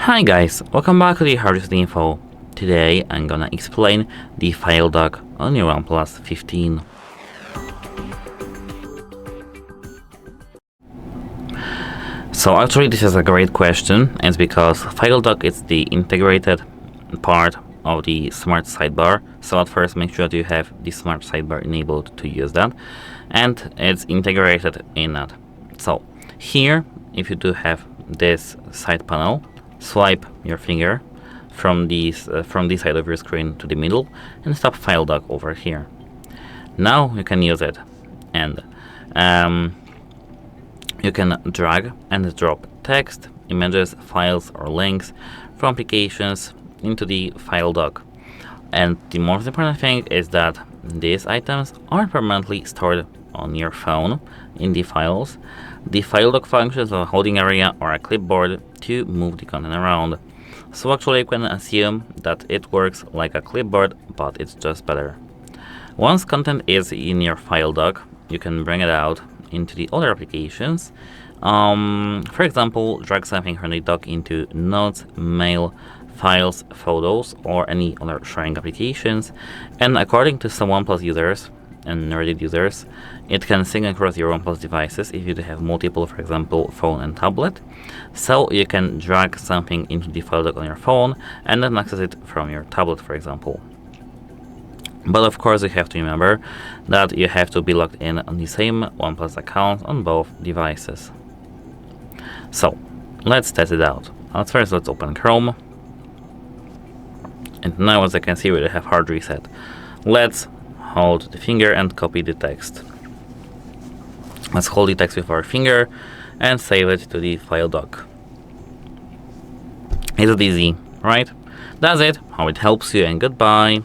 Hi guys, welcome back to the HardReset.Info. Today I'm gonna explain the FileDoc on your OnePlus 15. So actually this is a great question. It's because FileDoc is the integrated part of the smart sidebar. So at first make sure that you have the smart sidebar enabled to use that, and it's integrated in that. So here, if you do have this side panel, swipe your finger from this side of your screen to the middle and stop FileDoc over here. Now you can use it, and you can drag and drop text, images, files or links from applications into the FileDoc. And the most important thing is that these items aren't permanently stored on your phone in the files. The FileDoc functions a holding area or a clipboard to move the content around. So actually you can assume that it works like a clipboard, but it's just better. Once content is in your FileDoc, you can bring it out into the other applications. For example, drag something from the dock into Notes, Mail, Files, Photos, or any other sharing applications. And according to some OnePlus users and Reddit users, it can sync across your OnePlus devices if you have multiple, for example, phone and tablet. So you can drag something into the FileDoc on your phone and then access it from your tablet, for example. But of course you have to remember that you have to be logged in on the same OnePlus account on both devices. So let's test it out. At first let's open Chrome. And now, as I can see, we have hard reset. Let's hold the finger and copy the text. Let's hold the text with our finger and save it to the FileDoc. It's easy, right? That's it. Hope it helps you, and goodbye.